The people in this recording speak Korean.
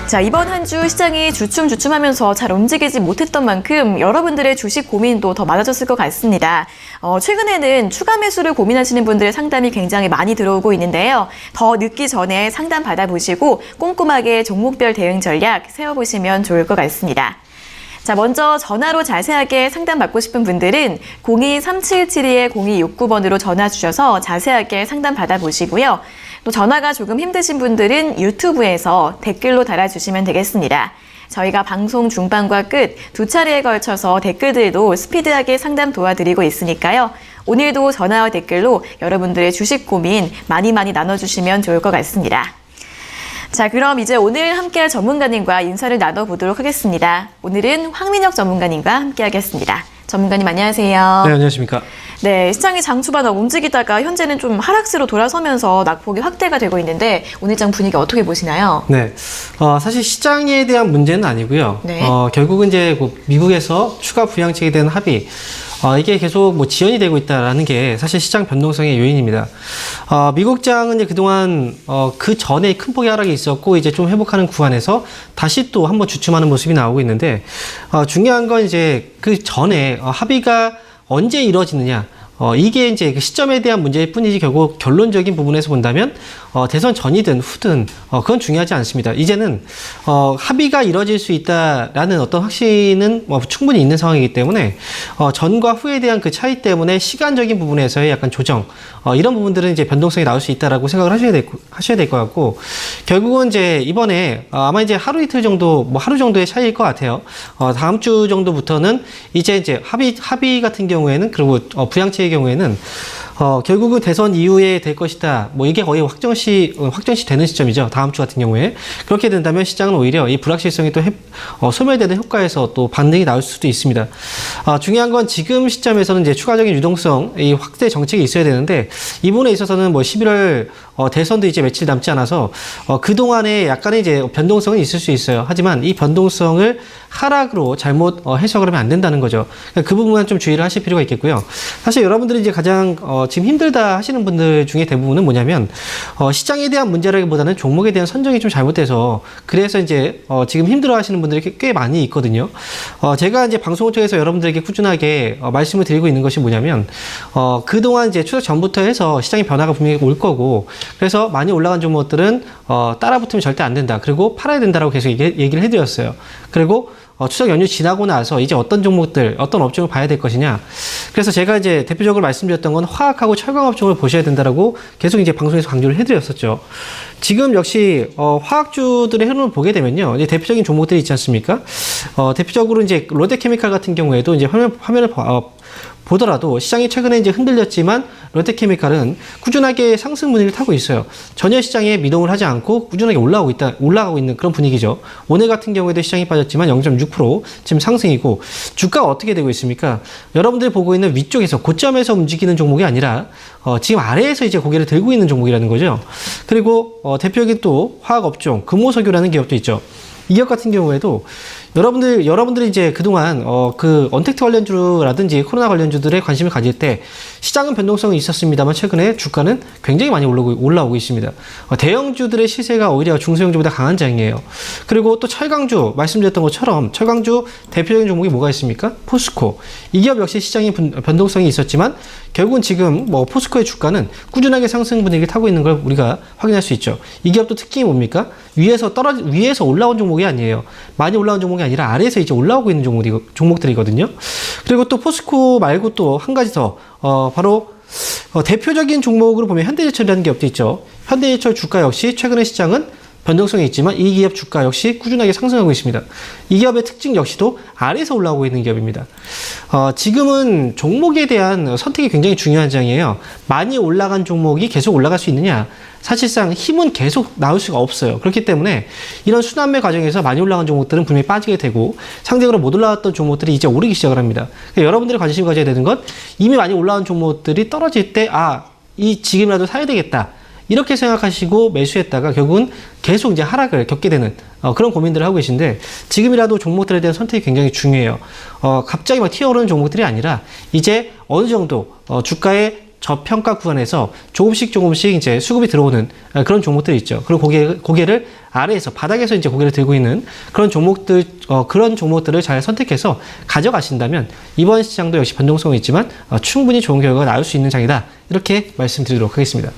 자, 이번 한 주 시장이 주춤주춤하면서 잘 움직이지 못했던 만큼 여러분들의 주식 고민도 더 많아졌을 것 같습니다. 최근에는 추가 매수를 고민하시는 분들의 상담이 굉장히 많이 들어오고 있는데요. 더 늦기 전에 상담 받아보시고 꼼꼼하게 종목별 대응 전략 세워보시면 좋을 것 같습니다. 자, 먼저 전화로 자세하게 상담받고 싶은 분들은 02-3772-0269번으로 전화 주셔서 자세하게 상담 받아보시고요. 또 전화가 조금 힘드신 분들은 유튜브에서 댓글로 달아주시면 되겠습니다. 저희가 방송 중반과 끝 두 차례에 걸쳐서 댓글들도 스피드하게 상담 도와드리고 있으니까요. 오늘도 전화와 댓글로 여러분들의 주식 고민 많이 나눠주시면 좋을 것 같습니다. 자, 그럼 이제 오늘 함께할 전문가님과 인사를 나눠보도록 하겠습니다. 오늘은 황민혁 전문가님과 함께하겠습니다. 전문가님 안녕하세요. 네, 안녕하십니까. 네, 시장이 장 초반 움직이다가 현재는 좀 하락세로 돌아서면서 낙폭이 확대가 되고 있는데 오늘 장 분위기 어떻게 보시나요? 네, 사실 시장에 대한 문제는 아니고요. 네. 결국은 이제 미국에서 추가 부양책에 대한 합의, 이게 계속 지연이 되고 있다라는 게 사실 시장 변동성의 요인입니다. 미국장은 이제 그동안 그 전에 큰 폭의 하락이 있었고 이제 좀 회복하는 구간에서 다시 또 한번 주춤하는 모습이 나오고 있는데 중요한 건 이제 그 전에 합의가 언제 이루어지느냐. 이게 이제 그 시점에 대한 문제일 뿐이지 결국 결론적인 부분에서 본다면 대선 전이든 후든 그건 중요하지 않습니다. 이제는 합의가 이뤄질 수 있다라는 어떤 확신은 충분히 있는 상황이기 때문에 전과 후에 대한 그 차이 때문에 시간적인 부분에서의 약간 조정 이런 부분들은 이제 변동성이 나올 수 있다라고 생각을 하셔야 될 것 같고 결국은 이제 이번에 아마 이제 하루 이틀 정도 하루 정도의 차이일 것 같아요. 다음 주 정도부터는 이제 합의 같은 경우에는 그리고 부양체의 경우에는 결국은 대선 이후에 될 것이다. 이게 거의 확정시 되는 시점이죠. 다음 주 같은 경우에. 그렇게 된다면 시장은 오히려 이 불확실성이 또 소멸되는 효과에서 또 반등이 나올 수도 있습니다. 중요한 건 지금 시점에서는 이제 추가적인 유동성, 이 확대 정책이 있어야 되는데 이 부분에 있어서는 11월 대선도 이제 며칠 남지 않아서 그동안에 약간의 이제 변동성은 있을 수 있어요. 하지만 이 변동성을 하락으로 잘못 해석을 하면 안 된다는 거죠. 그러니까 그 부분은 좀 주의를 하실 필요가 있겠고요. 사실 여러분들이 이제 가장 지금 힘들다 하시는 분들 중에 대부분은 뭐냐면 시장에 대한 문제라기보다는 종목에 대한 선정이 좀 잘못돼서 그래서 이제 지금 힘들어 하시는 분들이 꽤 많이 있거든요. 제가 이제 방송을 통해서 여러분들에게 꾸준하게 말씀을 드리고 있는 것이 뭐냐면 그동안 이제 추석 전부터 해서 시장의 변화가 분명히 올 거고 그래서 많이 올라간 종목들은 따라 붙으면 절대 안 된다. 그리고 팔아야 된다라고 계속 얘기를 해드렸어요. 그리고 추석 연휴 지나고 나서 이제 어떤 종목들, 어떤 업종을 봐야 될 것이냐. 그래서 제가 이제 대표적으로 말씀드렸던 건 화학하고 철강 업종을 보셔야 된다라고 계속 이제 방송에서 강조를 해드렸었죠. 지금 역시 화학주들의 흐름을 보게 되면요, 이제 대표적인 종목들이 있지 않습니까? 대표적으로 이제 롯데케미칼 같은 경우에도 이제 화면을 보더라도 시장이 최근에 이제 흔들렸지만 롯데케미칼은 꾸준하게 상승 분위기를 타고 있어요. 전혀 시장에 미동을 하지 않고 꾸준하게 올라가고 있는 그런 분위기죠. 오늘 같은 경우에도 시장이 빠졌지만 0.6% 지금 상승이고 주가가 어떻게 되고 있습니까? 여러분들이 보고 있는 위쪽에서 고점에서 움직이는 종목이 아니라 지금 아래에서 이제 고개를 들고 있는 종목이라는 거죠. 그리고 대표적인 또 화학업종 금호석유라는 기업도 있죠. 이 기업 같은 경우에도 여러분들이 이제 그동안 그 언택트 관련주라든지 코로나 관련주들에 관심을 가질 때 시장은 변동성이 있었습니다만 최근에 주가는 굉장히 많이 올라오고 있습니다. 대형주들의 시세가 오히려 중소형주보다 강한 장이에요. 그리고 또 철강주 말씀드렸던 것처럼 철강주 대표적인 종목이 뭐가 있습니까? 포스코. 이 기업 역시 시장의 변동성이 있었지만 결국은 지금 포스코의 주가는 꾸준하게 상승 분위기를 타고 있는 걸 우리가 확인할 수 있죠. 이 기업도 특징이 뭡니까? 위에서 올라온 종목이 아니에요. 많이 올라온 종목이 아니라 아래에서 이제 올라오고 있는 종목들이거든요. 그리고 또 포스코 말고 또 한 가지 더, 바로 대표적인 종목으로 보면 현대제철이라는 기업도 있죠. 현대제철 주가 역시 최근의 시장은 변동성이 있지만 이 기업 주가 역시 꾸준하게 상승하고 있습니다. 이 기업의 특징 역시도 아래에서 올라오고 있는 기업입니다. 지금은 종목에 대한 선택이 굉장히 중요한 장이에요. 많이 올라간 종목이 계속 올라갈 수 있느냐? 사실상 힘은 계속 나올 수가 없어요. 그렇기 때문에 이런 순환매 과정에서 많이 올라간 종목들은 분명히 빠지게 되고 상대적으로 못 올라왔던 종목들이 이제 오르기 시작을 합니다. 그러니까 여러분들이 관심을 가져야 되는 건 이미 많이 올라온 종목들이 떨어질 때 지금이라도 사야 되겠다. 이렇게 생각하시고 매수했다가 결국은 계속 이제 하락을 겪게 되는 그런 고민들을 하고 계신데 지금이라도 종목들에 대한 선택이 굉장히 중요해요. 갑자기 막 튀어오르는 종목들이 아니라 이제 어느 정도 주가의 저평가 구간에서 조금씩 이제 수급이 들어오는 그런 종목들이 있죠. 그리고 고개를 아래에서 바닥에서 이제 고개를 들고 있는 그런 종목들을 잘 선택해서 가져가신다면 이번 시장도 역시 변동성이 있지만 충분히 좋은 결과가 나올 수 있는 장이다. 이렇게 말씀드리도록 하겠습니다.